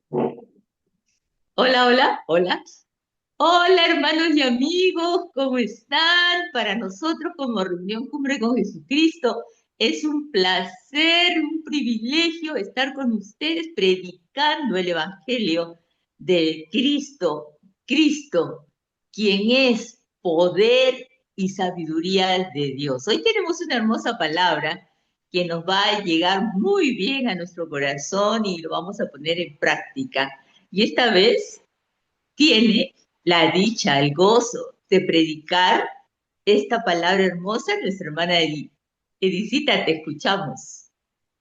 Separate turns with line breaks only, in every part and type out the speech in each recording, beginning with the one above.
Hola, hola, hola. Hola, hermanos y amigos, ¿cómo están? Para nosotros como Reunión Cumbre con Jesucristo es un placer, un privilegio estar con ustedes predicando el Evangelio de Cristo, Cristo, quien es poder y sabiduría de Dios. Hoy tenemos una hermosa palabra que nos va a llegar muy bien a nuestro corazón y lo vamos a poner en práctica. Y esta vez tiene la dicha, el gozo de predicar esta palabra hermosa nuestra hermana Edicita, te escuchamos.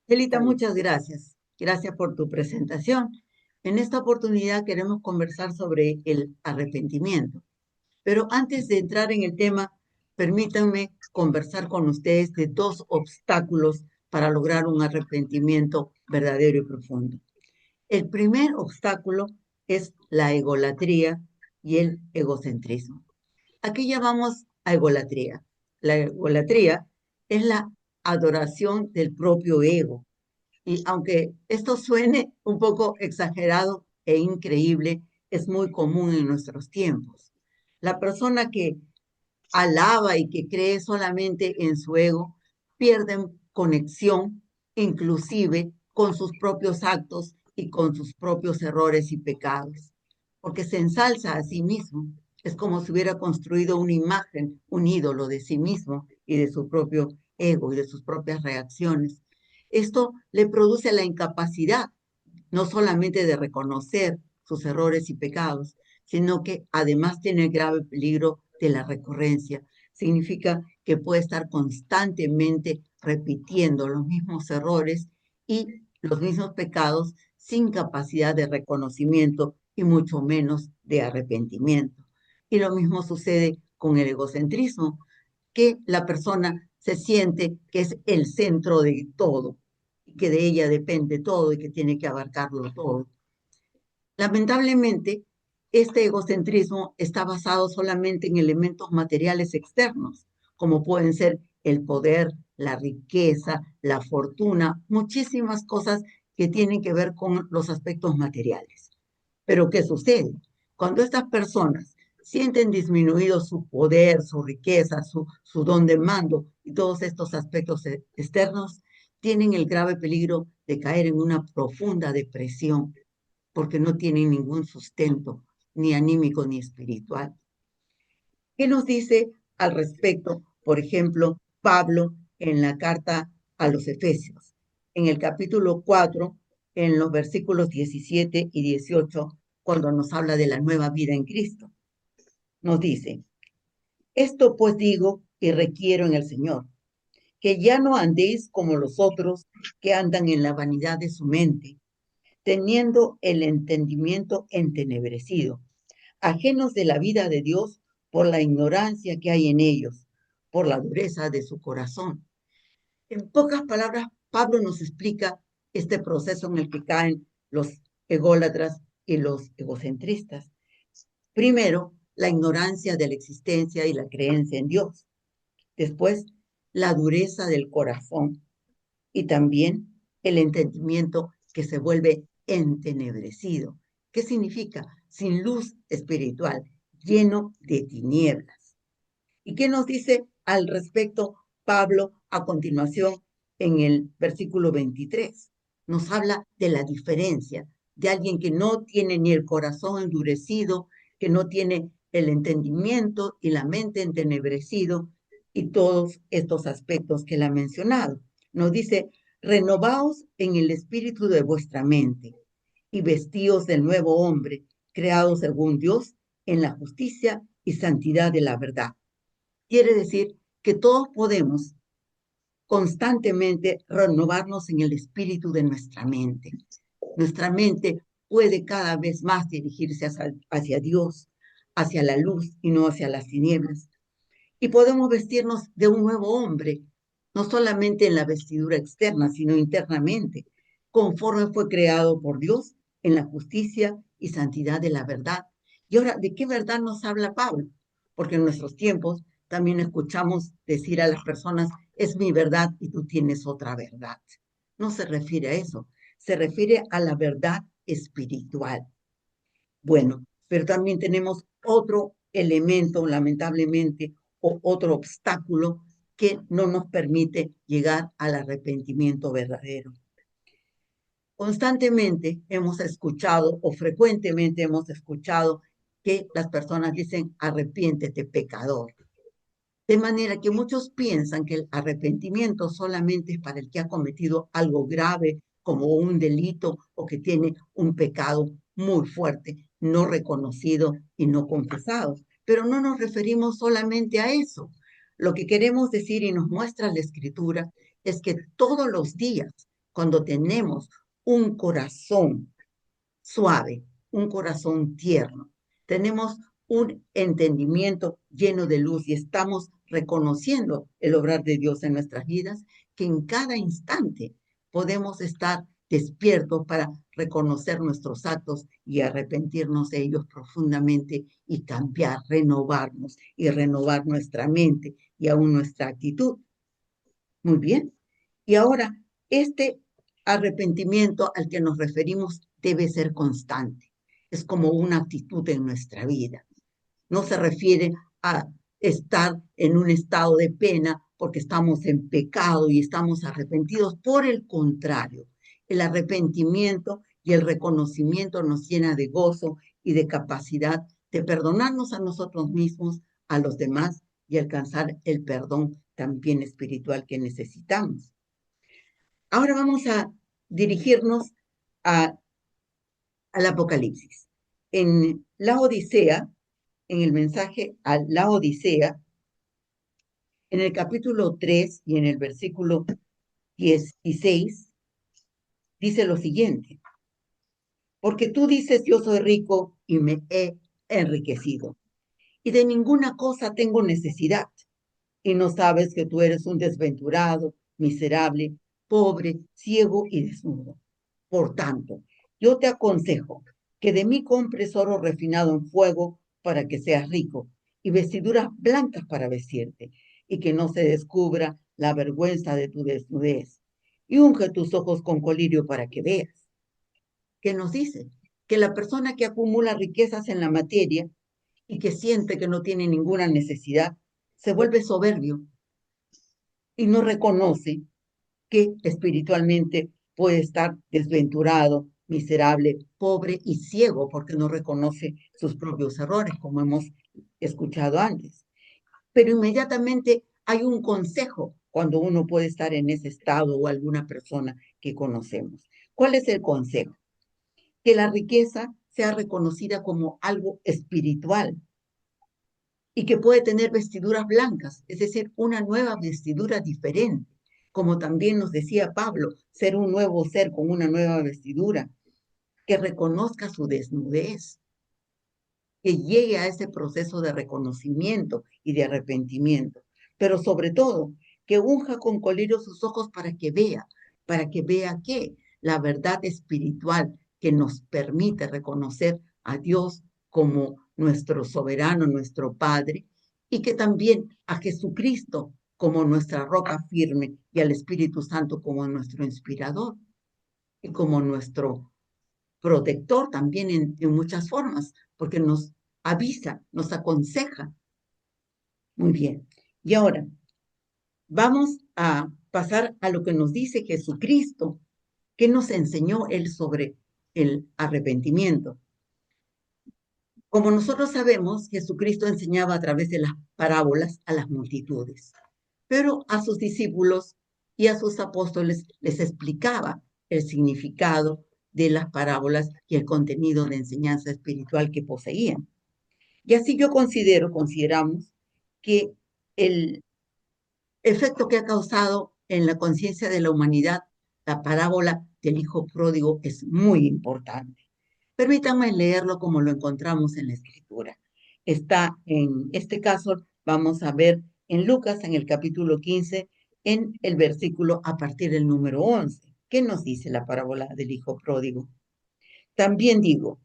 Celita, muchas gracias. Gracias por tu presentación. En esta oportunidad queremos conversar sobre el arrepentimiento. Pero antes de entrar en el tema, permítanme conversar con ustedes de dos obstáculos para lograr un arrepentimiento verdadero y profundo. El primer obstáculo es la egolatría y el egocentrismo. Aquí llamamos a egolatría. La egolatría es la adoración del propio ego, y aunque esto suene un poco exagerado e increíble, es muy común en nuestros tiempos. La persona que alaba y que cree solamente en su ego pierde conexión inclusive con sus propios actos y con sus propios errores y pecados, porque se ensalza a sí mismo. Es como si hubiera construido una imagen, un ídolo de sí mismo y de su propio ego y de sus propias reacciones. Esto le produce la incapacidad no solamente de reconocer sus errores y pecados, sino que además tiene el grave peligro de la recurrencia. Significa que puede estar constantemente repitiendo los mismos errores y los mismos pecados sin capacidad de reconocimiento y mucho menos de arrepentimiento. Y lo mismo sucede con el egocentrismo, que la persona se siente que es el centro de todo y que de ella depende todo y que tiene que abarcarlo todo. Lamentablemente, este egocentrismo está basado solamente en elementos materiales externos, como pueden ser el poder, la riqueza, la fortuna, muchísimas cosas que tienen que ver con los aspectos materiales. Pero ¿qué sucede? Cuando estas personas sienten disminuido su poder, su riqueza, su don de mando y todos estos aspectos externos, tienen el grave peligro de caer en una profunda depresión porque no tienen ningún sustento, ni anímico ni espiritual. ¿Qué nos dice al respecto, por ejemplo, Pablo en la carta a los Efesios? En el capítulo 4, en los versículos 17 y 18, cuando nos habla de la nueva vida en Cristo, nos dice, esto pues digo y requiero en el Señor, que ya no andéis como los otros que andan en la vanidad de su mente, teniendo el entendimiento entenebrecido, ajenos de la vida de Dios por la ignorancia que hay en ellos, por la dureza de su corazón. En pocas palabras, Pablo nos explica este proceso en el que caen los ególatras y los egocentristas. Primero, la ignorancia de la existencia y la creencia en Dios. Después, la dureza del corazón y también el entendimiento que se vuelve entenebrecido. ¿Qué significa? Sin luz espiritual, lleno de tinieblas. ¿Y qué nos dice al respecto Pablo a continuación en el versículo 23? Nos habla de la diferencia de alguien que no tiene ni el corazón endurecido, que no tiene el entendimiento y la mente entenebrecido y todos estos aspectos que él ha mencionado. Nos dice, renovaos en el espíritu de vuestra mente y vestíos del nuevo hombre, creado según Dios en la justicia y santidad de la verdad. Quiere decir que todos podemos constantemente renovarnos en el espíritu de nuestra mente. Nuestra mente puede cada vez más dirigirse hacia Dios, hacia la luz y no hacia las tinieblas. Y podemos vestirnos de un nuevo hombre, no solamente en la vestidura externa, sino internamente, conforme fue creado por Dios en la justicia y santidad de la verdad. Y ahora, ¿de qué verdad nos habla Pablo? Porque en nuestros tiempos también escuchamos decir a las personas, es mi verdad y tú tienes otra verdad. No se refiere a eso, se refiere a la verdad espiritual. Bueno, pero también tenemos otro elemento, lamentablemente, o otro obstáculo que no nos permite llegar al arrepentimiento verdadero. Constantemente hemos escuchado o frecuentemente hemos escuchado que las personas dicen arrepiéntete, pecador. De manera que muchos piensan que el arrepentimiento solamente es para el que ha cometido algo grave, como un delito o que tiene un pecado muy fuerte, no reconocido y no confesado. Pero no nos referimos solamente a eso. Lo que queremos decir y nos muestra la Escritura es que todos los días, cuando tenemos un corazón suave, un corazón tierno. Tenemos un entendimiento lleno de luz y estamos reconociendo el obrar de Dios en nuestras vidas, que en cada instante podemos estar despiertos para reconocer nuestros actos y arrepentirnos de ellos profundamente y cambiar, renovarnos y renovar nuestra mente y aún nuestra actitud. Muy bien. Y ahora, este arrepentimiento al que nos referimos debe ser constante. Es como una actitud en nuestra vida. No se refiere a estar en un estado de pena porque estamos en pecado y estamos arrepentidos. Por el contrario, el arrepentimiento y el reconocimiento nos llena de gozo y de capacidad de perdonarnos a nosotros mismos, a los demás y alcanzar el perdón también espiritual que necesitamos. Ahora vamos a dirigirnos a, al Apocalipsis. En la Odisea, en el mensaje a la Odisea, en el capítulo 3 y en el versículo 16, dice lo siguiente: porque tú dices, yo soy rico y me he enriquecido, y de ninguna cosa tengo necesidad, y no sabes que tú eres un desventurado, miserable, pobre, ciego y desnudo. Por tanto, yo te aconsejo que de mí compres oro refinado en fuego para que seas rico, y vestiduras blancas para vestirte, y que no se descubra la vergüenza de tu desnudez. Y unge tus ojos con colirio para que veas. ¿Qué nos dice? Que la persona que acumula riquezas en la materia y que siente que no tiene ninguna necesidad, se vuelve soberbio y no reconoce que espiritualmente puede estar desventurado, miserable, pobre y ciego porque no reconoce sus propios errores, como hemos escuchado antes. Pero inmediatamente hay un consejo cuando uno puede estar en ese estado o alguna persona que conocemos. ¿Cuál es el consejo? Que la riqueza sea reconocida como algo espiritual y que puede tener vestiduras blancas, es decir, una nueva vestidura diferente, como también nos decía Pablo, ser un nuevo ser con una nueva vestidura, que reconozca su desnudez, que llegue a ese proceso de reconocimiento y de arrepentimiento, pero sobre todo, que unja con colirio sus ojos para que vea que la verdad espiritual que nos permite reconocer a Dios como nuestro soberano, nuestro Padre, y que también a Jesucristo como nuestra roca firme y al Espíritu Santo como nuestro inspirador y como nuestro protector también en muchas formas, porque nos avisa, nos aconseja. Muy bien. Y ahora vamos a pasar a lo que nos dice Jesucristo, que nos enseñó él sobre el arrepentimiento. Como nosotros sabemos, Jesucristo enseñaba a través de las parábolas a las multitudes, pero a sus discípulos y a sus apóstoles les explicaba el significado de las parábolas y el contenido de enseñanza espiritual que poseían. Y así consideramos que el efecto que ha causado en la conciencia de la humanidad la parábola del hijo pródigo es muy importante. Permítanme leerlo como lo encontramos en la escritura. Está en este caso, vamos a ver en Lucas, en el capítulo 15, en el versículo a partir del número 11. ¿Qué nos dice la parábola del hijo pródigo? También digo,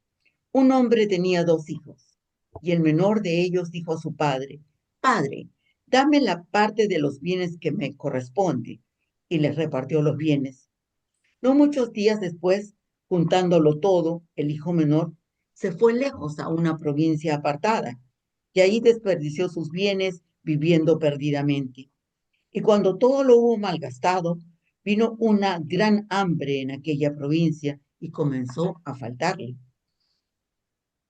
un hombre tenía dos hijos, y el menor de ellos dijo a su padre, Padre, dame la parte de los bienes que me corresponde, y les repartió los bienes. No muchos días después, Juntándolo todo, el hijo menor se fue lejos a una provincia apartada y ahí desperdició sus bienes viviendo perdidamente. Y cuando todo lo hubo malgastado, vino una gran hambre en aquella provincia y comenzó a faltarle.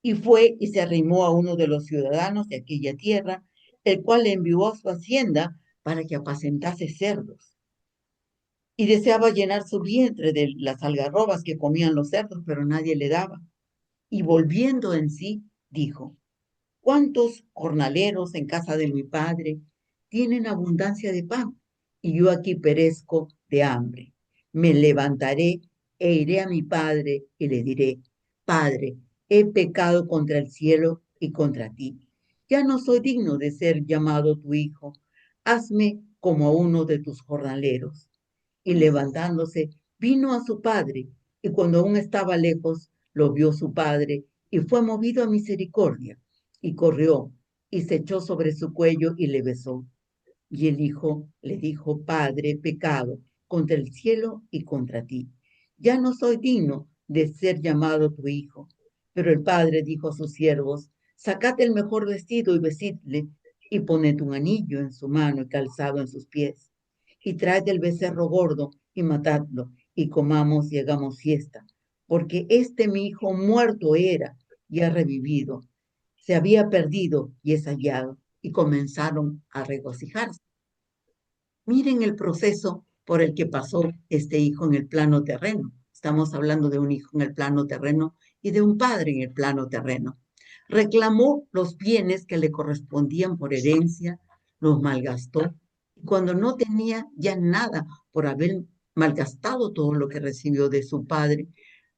Y fue y se arrimó a uno de los ciudadanos de aquella tierra, el cual le envió a su hacienda para que apacentase cerdos. Y deseaba llenar su vientre de las algarrobas que comían los cerdos, pero nadie le daba. Y volviendo en sí, dijo: ¿Cuántos jornaleros en casa de mi padre tienen abundancia de pan? Y yo aquí perezco de hambre. Me levantaré e iré a mi padre y le diré: Padre, he pecado contra el cielo y contra ti. Ya no soy digno de ser llamado tu hijo. Hazme como a uno de tus jornaleros. Y levantándose, vino a su padre, y cuando aún estaba lejos, lo vio su padre, y fue movido a misericordia, y corrió, y se echó sobre su cuello y le besó. Y el hijo le dijo: Padre, he pecado contra el cielo y contra ti. Ya no soy digno de ser llamado tu hijo. Pero el padre dijo a sus siervos: Sacad el mejor vestido y vestidle, y poned un anillo en su mano y calzado en sus pies. Y traed el becerro gordo y matadlo, y comamos y hagamos fiesta. Porque este mi hijo muerto era y ha revivido. Se había perdido y es hallado. Y comenzaron a regocijarse. Miren el proceso por el que pasó este hijo en el plano terreno. Estamos hablando de un hijo en el plano terreno y de un padre en el plano terreno. Reclamó los bienes que le correspondían por herencia, los malgastó, y cuando no tenía ya nada por haber malgastado todo lo que recibió de su padre,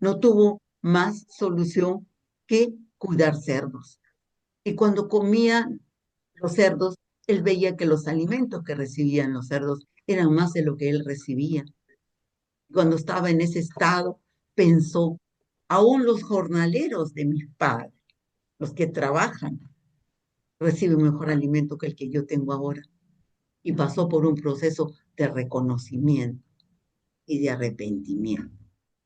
no tuvo más solución que cuidar cerdos. Y cuando comía los cerdos, él veía que los alimentos que recibían los cerdos eran más de lo que él recibía. Cuando estaba en ese estado, pensó: aún los jornaleros de mis padres, los que trabajan, reciben mejor alimento que el que yo tengo ahora. Y pasó por un proceso de reconocimiento y de arrepentimiento.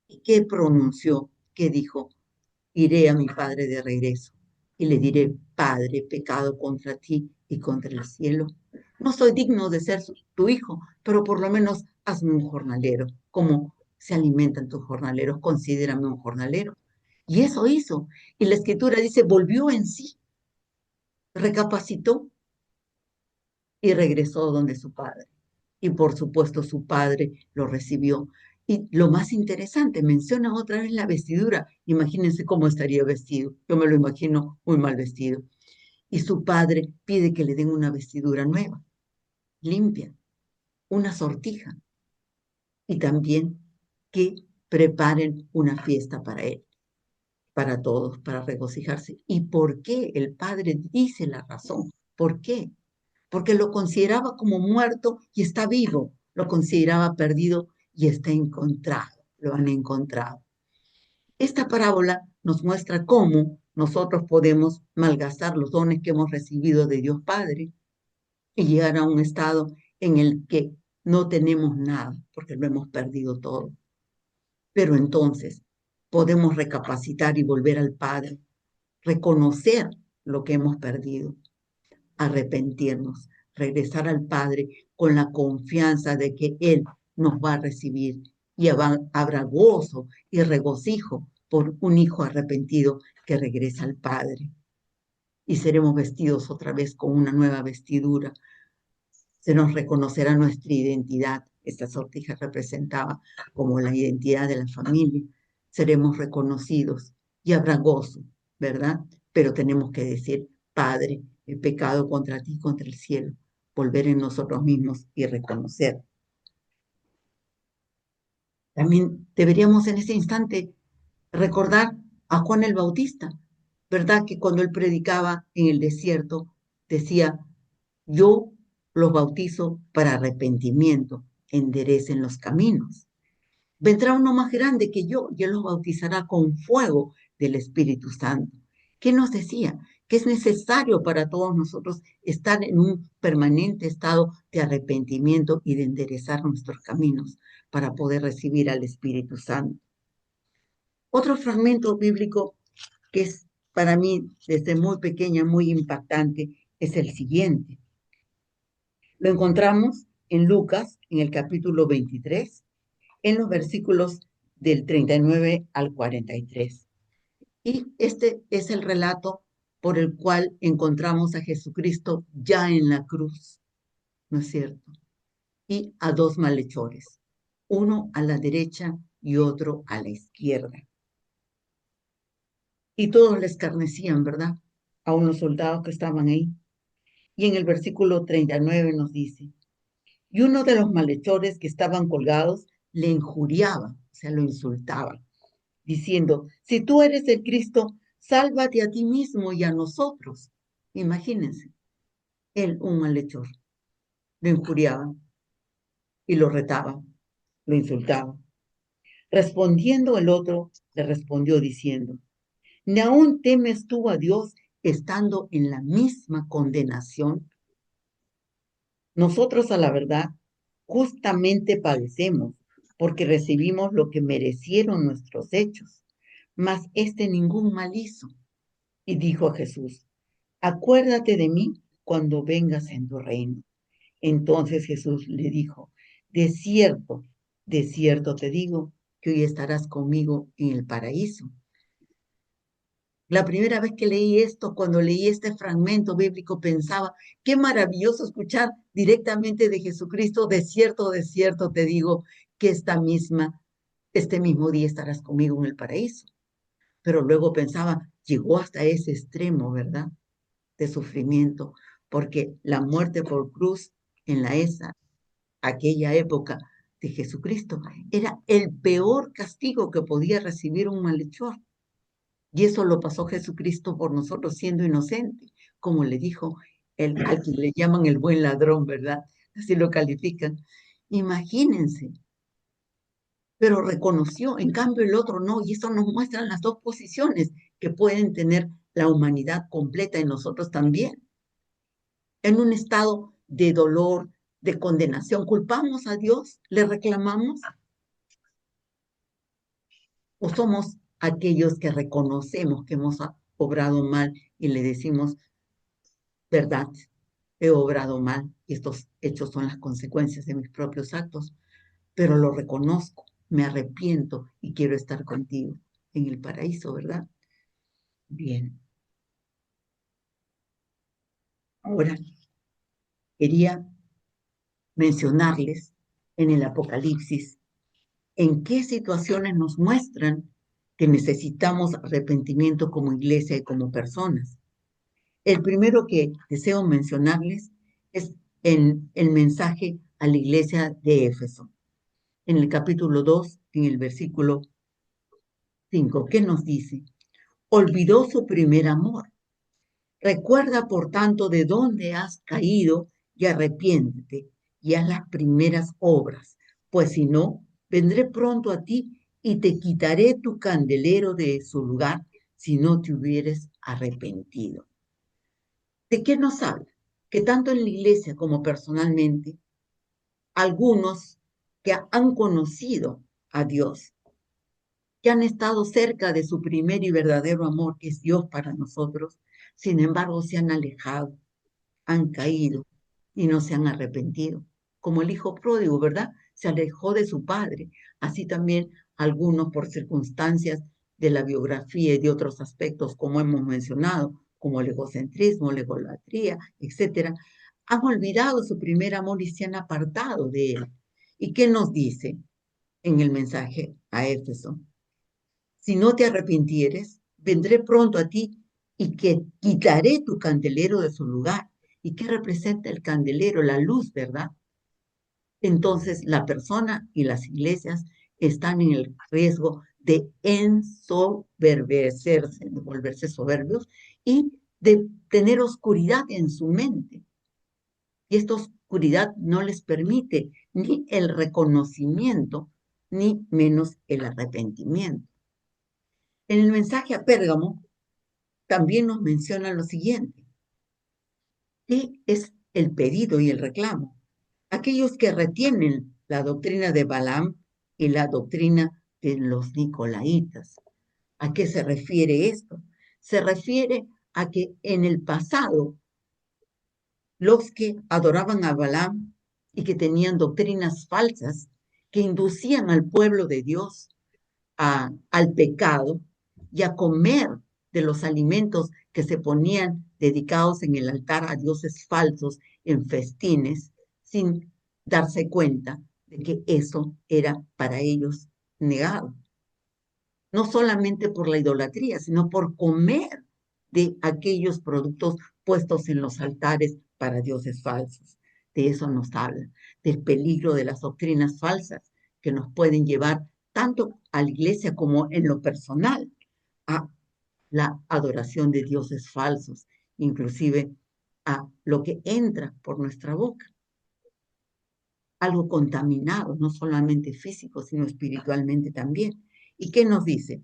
¿Y qué pronunció? ¿Qué dijo? Iré a mi padre de regreso y le diré: Padre, he pecado contra ti y contra el cielo. No soy digno de ser tu hijo, pero por lo menos hazme un jornalero. Como se alimentan tus jornaleros, considérame un jornalero. Y eso hizo. Y la escritura dice: volvió en sí, recapacitó y regresó donde su padre. Y por supuesto su padre lo recibió. Y lo más interesante, menciona otra vez la vestidura. Imagínense cómo estaría vestido. Yo me lo imagino muy mal vestido. Y su padre pide que le den una vestidura nueva, limpia, una sortija. Y también que preparen una fiesta para él, para todos, para regocijarse. ¿Y por qué? El padre dice la razón. ¿Por qué? Porque lo consideraba como muerto y está vivo, lo consideraba perdido y está encontrado, lo han encontrado. Esta parábola nos muestra cómo nosotros podemos malgastar los dones que hemos recibido de Dios Padre y llegar a un estado en el que no tenemos nada, porque lo hemos perdido todo. Pero entonces podemos recapacitar y volver al Padre, reconocer lo que hemos perdido, arrepentirnos, regresar al Padre con la confianza de que Él nos va a recibir y habrá gozo y regocijo por un hijo arrepentido que regresa al Padre. Y seremos vestidos otra vez con una nueva vestidura. Se nos reconocerá nuestra identidad. Esta sortija representaba como la identidad de la familia. Seremos reconocidos y habrá gozo, ¿verdad? Pero tenemos que decir: Padre, he pecado contra ti, contra el cielo. Volver en nosotros mismos y reconocer. También deberíamos en ese instante recordar a Juan el Bautista, ¿verdad? Que cuando él predicaba en el desierto, decía: yo los bautizo para arrepentimiento, enderecen los caminos. Vendrá uno más grande que yo y él los bautizará con fuego del Espíritu Santo. ¿Qué nos decía? Que es necesario para todos nosotros estar en un permanente estado de arrepentimiento y de enderezar nuestros caminos para poder recibir al Espíritu Santo. Otro fragmento bíblico que es para mí desde muy pequeña, muy impactante, es el siguiente. Lo encontramos en Lucas, en el capítulo 23, en los versículos del 39 al 43. Y este es el relato por el cual encontramos a Jesucristo ya en la cruz, ¿no es cierto? Y a dos malhechores, uno a la derecha y otro a la izquierda. Y todos le escarnecían, ¿verdad? A unos soldados que estaban ahí. Y en el versículo 39 nos dice, y uno de los malhechores que estaban colgados le injuriaba, o sea, lo insultaba, diciendo, si tú eres el Cristo, sálvate a ti mismo y a nosotros. Imagínense, él, un malhechor, lo injuriaba y lo retaba, lo insultaba. Respondiendo el otro, le respondió diciendo, ¿ni aún temes tú a Dios estando en la misma condenación? Nosotros, a la verdad, justamente padecemos, porque recibimos lo que merecieron nuestros hechos, mas este ningún mal hizo. Y dijo a Jesús, acuérdate de mí cuando vengas en tu reino. Entonces Jesús le dijo, de cierto te digo, que hoy estarás conmigo en el paraíso. La primera vez que leí esto, cuando leí este fragmento bíblico, pensaba, qué maravilloso escuchar directamente de Jesucristo, de cierto te digo que este mismo día estarás conmigo en el paraíso. Pero luego pensaba, llegó hasta ese extremo, ¿verdad? De sufrimiento, porque la muerte por cruz en aquella época de Jesucristo, era el peor castigo que podía recibir un malhechor. Y eso lo pasó Jesucristo por nosotros siendo inocente, como le dijo al que le llaman el buen ladrón, ¿verdad? Así lo califican. Imagínense, pero reconoció, en cambio el otro no, y eso nos muestra las dos posiciones que pueden tener la humanidad completa en nosotros también. En un estado de dolor, de condenación, culpamos a Dios, le reclamamos, o somos aquellos que reconocemos que hemos obrado mal y le decimos, verdad, he obrado mal y estos hechos son las consecuencias de mis propios actos, pero lo reconozco, me arrepiento y quiero estar contigo en el paraíso, ¿verdad? Bien, ahora quería mencionarles en el Apocalipsis en qué situaciones nos muestran que necesitamos arrepentimiento como iglesia y como personas. El primero que deseo mencionarles es en el mensaje a la iglesia de Éfeso. En el capítulo 2, en el versículo 5, ¿qué nos dice? Olvidó su primer amor. Recuerda, por tanto, de dónde has caído y arrepiéntete y haz las primeras obras, pues si no, vendré pronto a ti y te quitaré tu candelero de su lugar si no te hubieres arrepentido. ¿De qué nos habla? Que tanto en la iglesia como personalmente, algunos que han conocido a Dios, que han estado cerca de su primer y verdadero amor, que es Dios para nosotros, sin embargo se han alejado, han caído y no se han arrepentido. Como el hijo pródigo, ¿verdad? Se alejó de su padre. Así también algunos por circunstancias de la biografía y de otros aspectos, como hemos mencionado, como el egocentrismo, la egolatría, etcétera, han olvidado su primer amor y se han apartado de él. ¿Y qué nos dice en el mensaje a Éfeso? Si no te arrepintieres, vendré pronto a ti y que quitaré tu candelero de su lugar. ¿Y qué representa el candelero? La luz, ¿verdad? Entonces la persona y las iglesias están en el riesgo de ensoberbecerse, de volverse soberbios y de tener oscuridad en su mente. Y esta oscuridad no les permite ni el reconocimiento, ni menos el arrepentimiento. En el mensaje a Pérgamo también nos menciona lo siguiente. ¿Qué es el pedido y el reclamo? Aquellos que retienen la doctrina de Balaam y la doctrina de los Nicolaitas. ¿A qué se refiere esto? Se refiere a que en el pasado los que adoraban a Balaam y que tenían doctrinas falsas que inducían al pueblo de Dios al pecado y a comer de los alimentos que se ponían dedicados en el altar a dioses falsos en festines, sin darse cuenta de que eso era para ellos negado. No solamente por la idolatría, sino por comer de aquellos productos puestos en los altares para dioses falsos. De eso nos habla, del peligro de las doctrinas falsas que nos pueden llevar tanto a la iglesia como en lo personal a la adoración de dioses falsos, inclusive a lo que entra por nuestra boca, algo contaminado, no solamente físico, sino espiritualmente también. ¿Y qué nos dice?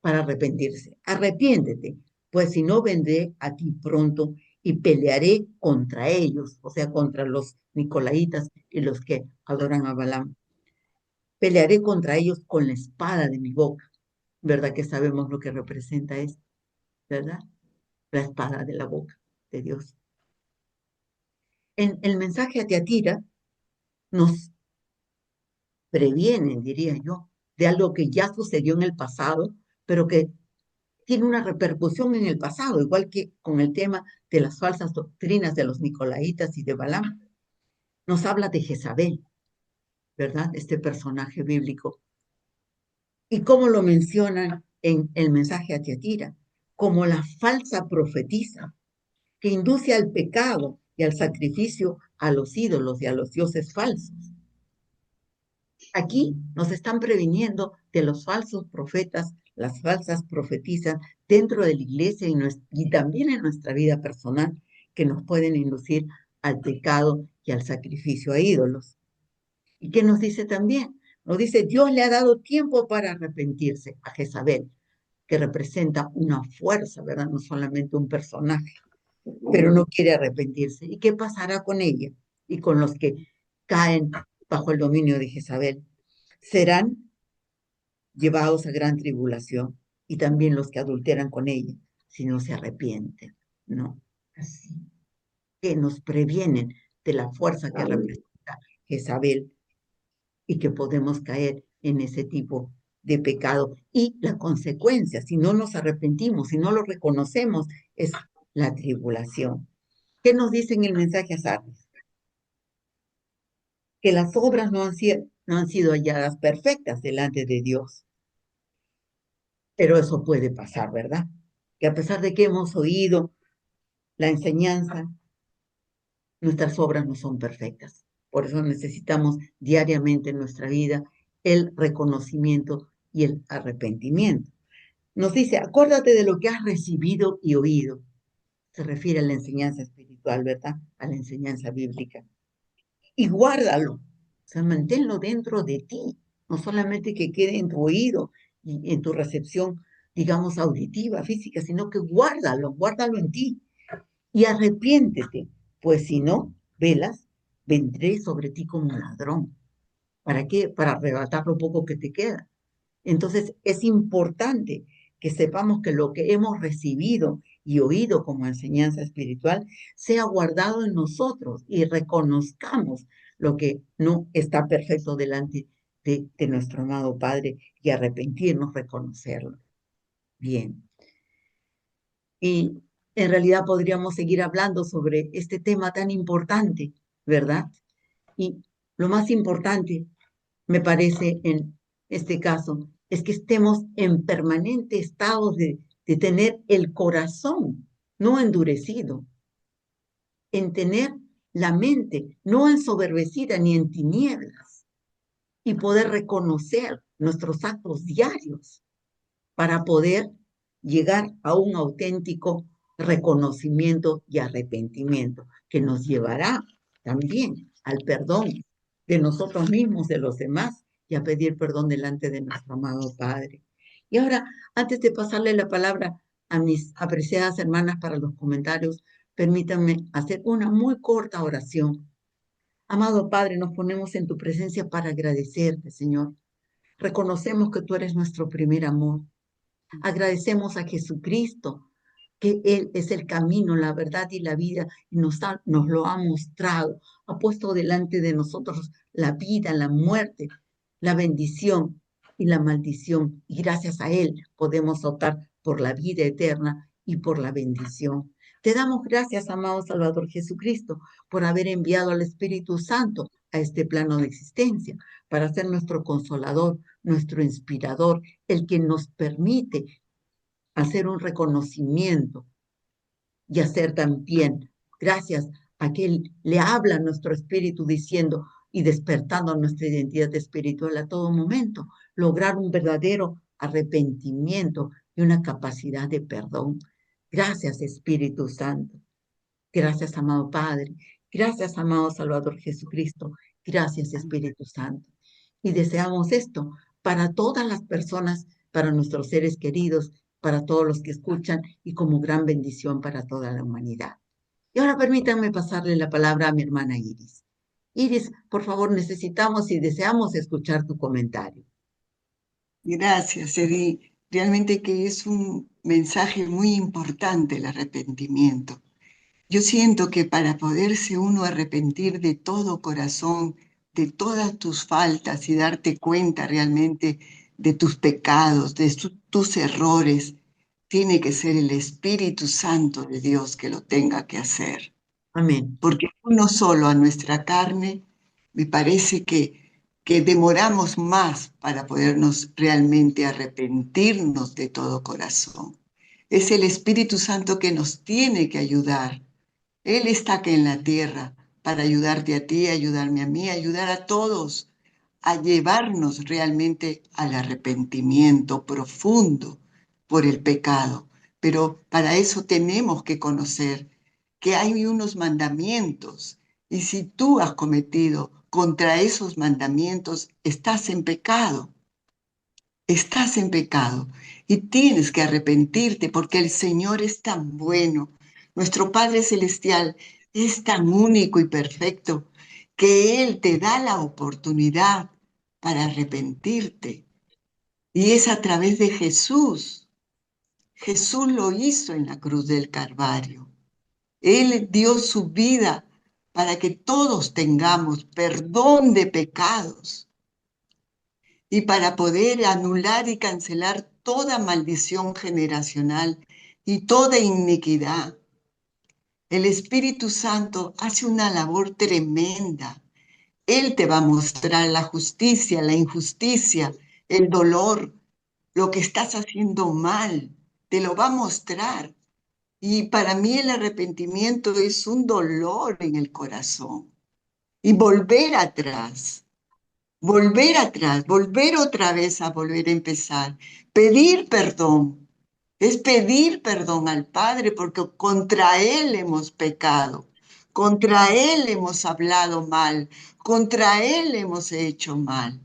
Para arrepentirse. Arrepiéntete, pues si no vendré a ti pronto y pelearé contra ellos, o sea, contra los nicolaitas y los que adoran a Balaam. Pelearé contra ellos con la espada de mi boca. ¿Verdad que sabemos lo que representa esto? ¿Verdad? La espada de la boca de Dios. En el mensaje a Tiatira nos previenen, diría yo, de algo que ya sucedió en el pasado, pero que tiene una repercusión en el pasado, igual que con el tema de las falsas doctrinas de los nicolaitas y de Balaam. Nos habla de Jezabel, ¿verdad? Este personaje bíblico. ¿Y cómo lo mencionan en el mensaje a Tiatira? Como la falsa profetisa que induce al pecado y al sacrificio a los ídolos y a los dioses falsos. Aquí nos están previniendo de los falsos profetas, las falsas profetizas dentro de la iglesia y también en nuestra vida personal que nos pueden inducir al pecado y al sacrificio a ídolos. ¿Y qué nos dice también? Nos dice, Dios le ha dado tiempo para arrepentirse a Jezabel, que representa una fuerza, ¿verdad? No solamente un personaje, pero no quiere arrepentirse. ¿Y qué pasará con ella y con los que caen bajo el dominio de Jezabel? Serán llevados a gran tribulación y también los que adulteran con ella, si no se arrepienten, ¿no? Así que nos previenen de la fuerza que representa Jezabel y que podemos caer en ese tipo de pecado. Y la consecuencia, si no nos arrepentimos, si no lo reconocemos, es la tribulación. ¿Qué nos dice en el mensaje a Sardes? Que las obras no han sido halladas perfectas delante de Dios. Pero eso puede pasar, ¿verdad? Que a pesar de que hemos oído la enseñanza, nuestras obras no son perfectas. Por eso necesitamos diariamente en nuestra vida el reconocimiento y el arrepentimiento. Nos dice, acuérdate de lo que has recibido y oído. Se refiere a la enseñanza espiritual, ¿verdad? A la enseñanza bíblica. Y guárdalo. O sea, manténlo dentro de ti. No solamente que quede en tu oído y en tu recepción, digamos, auditiva, física, sino que guárdalo en ti. Y arrepiéntete, pues si no, velas, vendré sobre ti como un ladrón. ¿Para qué? Para arrebatar lo poco que te queda. Entonces, es importante que sepamos que lo que hemos recibido y oído como enseñanza espiritual sea guardado en nosotros y reconozcamos lo que no está perfecto delante de nuestro amado Padre y arrepentirnos, reconocerlo. Bien. Y en realidad podríamos seguir hablando sobre este tema tan importante, ¿verdad? Y lo más importante, me parece, en este caso, es que estemos en permanente estado de tener el corazón no endurecido, en tener la mente no ensoberbecida ni en tinieblas y poder reconocer nuestros actos diarios para poder llegar a un auténtico reconocimiento y arrepentimiento que nos llevará también al perdón de nosotros mismos, de los demás y a pedir perdón delante de nuestro amado Padre. Y ahora, antes de pasarle la palabra a mis apreciadas hermanas para los comentarios, permítanme hacer una muy corta oración. Amado Padre, nos ponemos en tu presencia para agradecerte, Señor. Reconocemos que tú eres nuestro primer amor Agradecemos a Jesucristo, que Él es el camino, la verdad y la vida, y nos lo ha mostrado, ha puesto delante de nosotros la vida, la muerte, la bendición y la maldición. Y gracias a Él podemos optar por la vida eterna y por la bendición. Te damos gracias, amado Salvador Jesucristo, por haber enviado al Espíritu Santo a este plano de existencia, para ser nuestro consolador, nuestro inspirador, el que nos permite hacer un reconocimiento y hacer también, gracias a que Él le habla a nuestro espíritu diciendo y despertando nuestra identidad espiritual a todo momento, lograr un verdadero arrepentimiento y una capacidad de perdón. Gracias, Espíritu Santo. Gracias, amado Padre. Gracias, amado Salvador Jesucristo. Gracias, Espíritu Santo. Y deseamos esto para todas las personas, para nuestros seres queridos, para todos los que escuchan y como gran bendición para toda la humanidad. Y ahora permítanme pasarle la palabra a mi hermana Iris. Iris, por favor, necesitamos y deseamos escuchar tu comentario.
Gracias, Edi. Realmente que es un mensaje muy importante el arrepentimiento. Yo siento que para poderse uno arrepentir de todo corazón, de todas tus faltas y darte cuenta realmente de tus pecados, de tus errores, tiene que ser el Espíritu Santo de Dios que lo tenga que hacer.
Amén.
Porque uno solo a nuestra carne, me parece que demoramos más para podernos realmente arrepentirnos de todo corazón. Es el Espíritu Santo que nos tiene que ayudar. Él está aquí en la tierra para ayudarte a ti, ayudarme a mí, ayudar a todos a llevarnos realmente al arrepentimiento profundo por el pecado. Pero para eso tenemos que conocer que hay unos mandamientos y si tú has cometido contra esos mandamientos, estás en pecado. Estás en pecado y tienes que arrepentirte porque el Señor es tan bueno. Nuestro Padre Celestial es tan único y perfecto que Él te da la oportunidad para arrepentirte. Y es a través de Jesús. Jesús lo hizo en la cruz del Calvario. Él dio su vida para que todos tengamos perdón de pecados y para poder anular y cancelar toda maldición generacional y toda iniquidad. El Espíritu Santo hace una labor tremenda. Él te va a mostrar la justicia, la injusticia, el dolor, lo que estás haciendo mal. Te lo va a mostrar. Y para mí el arrepentimiento es un dolor en el corazón. Y volver atrás, volver otra vez a volver a empezar, pedir perdón. Es pedir perdón al Padre porque contra Él hemos pecado, contra Él hemos hablado mal, contra Él hemos hecho mal.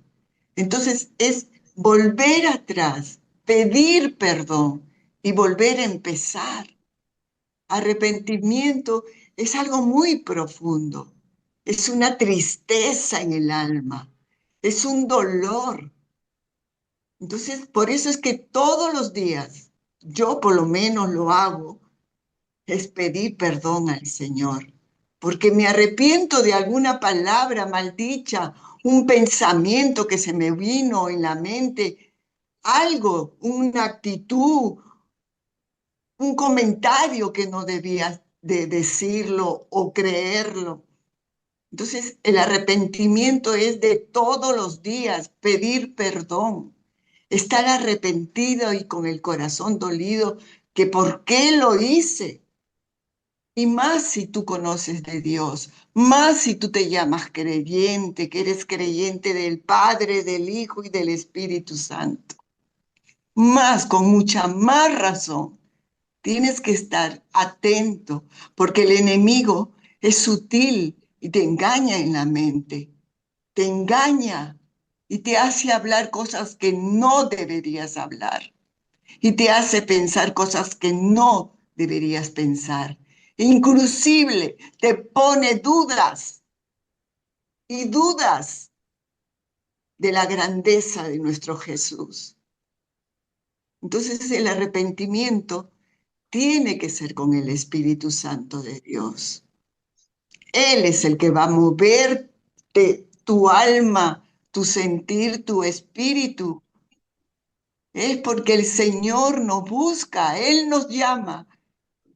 Entonces es volver atrás, pedir perdón y volver a empezar. Arrepentimiento es algo muy profundo, es una tristeza en el alma, es un dolor. Entonces, por eso es que todos los días, yo por lo menos lo hago, es pedir perdón al Señor, porque me arrepiento de alguna palabra maldicha, un pensamiento que se me vino en la mente, algo, una actitud, un comentario que no debía de decirlo o creerlo. Entonces, el arrepentimiento es de todos los días pedir perdón, estar arrepentido y con el corazón dolido, que por qué lo hice. Y más si tú conoces de Dios, más si tú te llamas creyente, que eres creyente del Padre, del Hijo y del Espíritu Santo. Más, con mucha más razón, tienes que estar atento, porque el enemigo es sutil y te engaña en la mente, te engaña y te hace hablar cosas que no deberías hablar y te hace pensar cosas que no deberías pensar. Inclusive te pone dudas y dudas de la grandeza de nuestro Jesús. Entonces el arrepentimiento tiene que ser con el Espíritu Santo de Dios. Él es el que va a moverte tu alma, tu sentir, tu espíritu. Es porque el Señor nos busca, Él nos llama,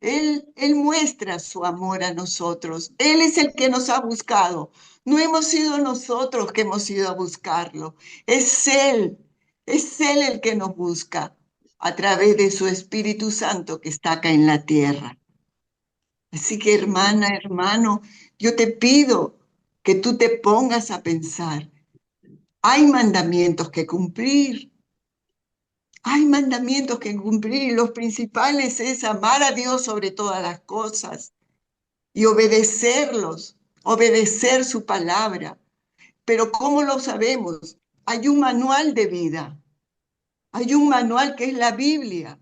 Él muestra su amor a nosotros. Él es el que nos ha buscado. No hemos sido nosotros que hemos ido a buscarlo. Es Él el que nos busca a través de su Espíritu Santo que está acá en la tierra. Así que hermana, hermano, yo te pido que tú te pongas a pensar. Hay mandamientos que cumplir. Hay mandamientos que cumplir. Los principales es amar a Dios sobre todas las cosas y obedecerlos, obedecer su palabra. Pero ¿cómo lo sabemos? Hay un manual de vida. Hay un manual que es la Biblia.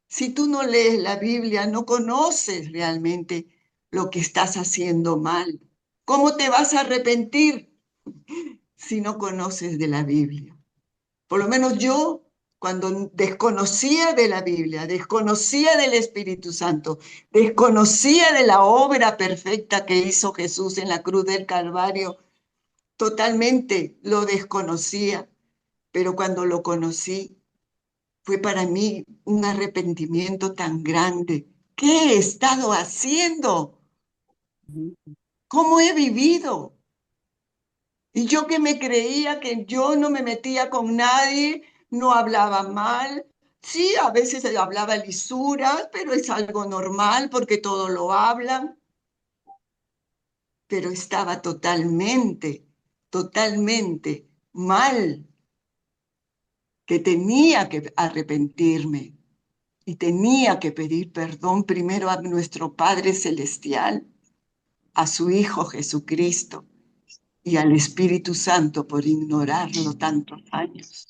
Si tú no lees la Biblia, no conoces realmente lo que estás haciendo mal. ¿Cómo te vas a arrepentir si no conoces de la Biblia? Por lo menos yo, cuando desconocía de la Biblia, desconocía del Espíritu Santo, desconocía de la obra perfecta que hizo Jesús en la cruz del Calvario, totalmente lo desconocía. Pero cuando lo conocí, fue para mí un arrepentimiento tan grande. ¿Qué he estado haciendo? ¿Cómo he vivido? Y yo que me creía que yo no me metía con nadie, no hablaba mal. Sí, a veces hablaba lisuras, pero es algo normal porque todos lo hablan. Pero estaba totalmente mal, que tenía que arrepentirme y tenía que pedir perdón primero a nuestro Padre Celestial, a su Hijo Jesucristo y al Espíritu Santo por ignorarlo tantos años.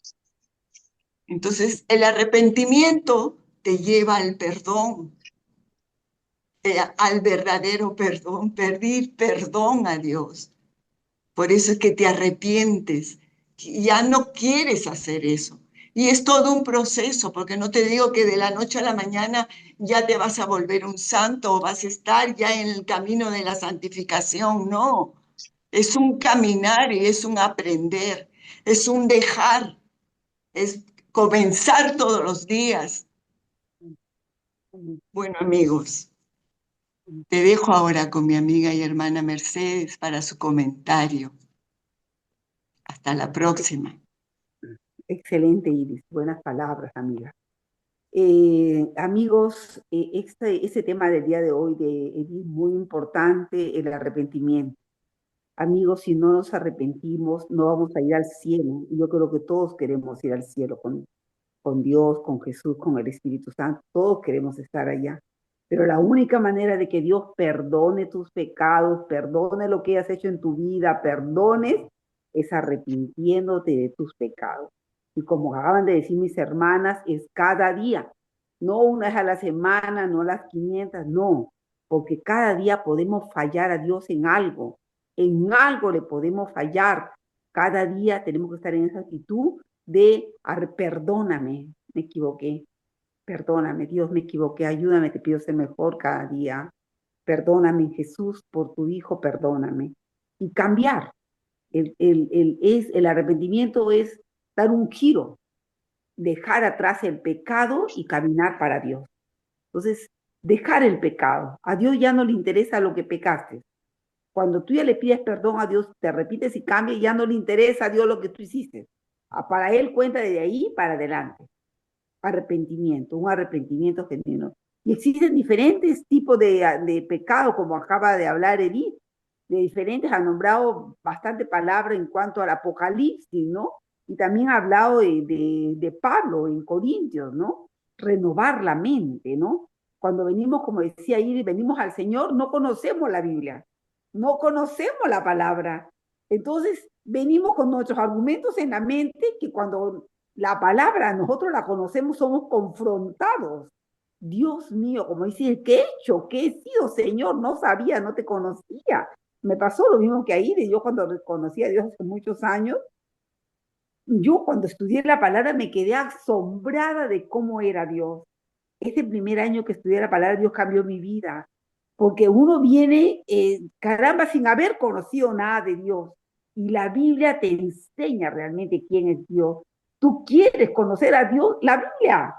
Entonces, el arrepentimiento te lleva al perdón, al verdadero perdón, pedir perdón a Dios. Por eso es que te arrepientes, ya no quieres hacer eso. Y es todo un proceso, porque no te digo que de la noche a la mañana ya te vas a volver un santo o vas a estar ya en el camino de la santificación, no. Es un caminar y es un aprender, es un dejar, es comenzar todos los días. Bueno, amigos, te dejo ahora con mi amiga y hermana Mercedes para su comentario. Hasta la próxima.
Excelente, Iris. Buenas palabras, amiga. Amigos, este tema del día de hoy es muy importante, el arrepentimiento. Amigos, si no nos arrepentimos, no vamos a ir al cielo. Y yo creo que todos queremos ir al cielo con Dios, con Jesús, con el Espíritu Santo. Todos queremos estar allá. Pero la única manera de que Dios perdone tus pecados, perdone lo que has hecho en tu vida, perdones, es arrepintiéndote de tus pecados. Y como acaban de decir mis hermanas, es cada día. No una vez a la semana, no las 500, no. Porque cada día podemos fallar a Dios en algo. En algo le podemos fallar. Cada día tenemos que estar en esa actitud de perdóname, me equivoqué, perdóname, Dios, me equivoqué, ayúdame, te pido ser mejor cada día, perdóname, Jesús, por tu Hijo, perdóname. Y cambiar. El arrepentimiento es dar un giro, dejar atrás el pecado y caminar para Dios. Entonces, dejar el pecado. A Dios ya no le interesa lo que pecaste. Cuando tú ya le pides perdón a Dios, te repites y cambias, ya no le interesa a Dios lo que tú hiciste. Para Él cuenta desde ahí para adelante. Arrepentimiento, un arrepentimiento genuino. Y existen diferentes tipos de pecado, como acaba de hablar Edith, de diferentes, ha nombrado bastante palabra en cuanto al Apocalipsis, ¿no? Y también ha hablado de Pablo en Corintios, ¿no? Renovar la mente, ¿no? Cuando venimos, como decía Iris, venimos al Señor, no conocemos la Biblia, no conocemos la palabra. Entonces, venimos con nuestros argumentos en la mente que cuando la palabra nosotros la conocemos, somos confrontados. Dios mío, como dice, ¿qué he hecho? ¿Qué he sido, Señor? No sabía, no te conocía. Me pasó lo mismo que ahí, de yo cuando conocí a Dios hace muchos años, Yo cuando estudié la palabra me quedé asombrada de cómo era Dios. Ese primer año que estudié la palabra, Dios cambió mi vida. Porque uno viene, caramba, sin haber conocido nada de Dios. Y la Biblia te enseña realmente quién es Dios. Tú quieres conocer a Dios, la Biblia.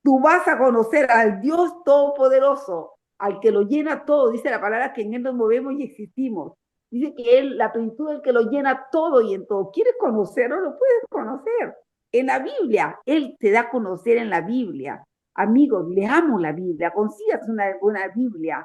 Tú vas a conocer al Dios Todopoderoso, al que lo llena todo. Dice la palabra que en Él nos movemos y existimos. Dice que Él, la plenitud del que lo llena todo y en todo. ¿Quieres conocerlo? Lo puedes conocer. En la Biblia, Él te da a conocer en la Biblia. Amigos, leamos la Biblia, consigas una Biblia,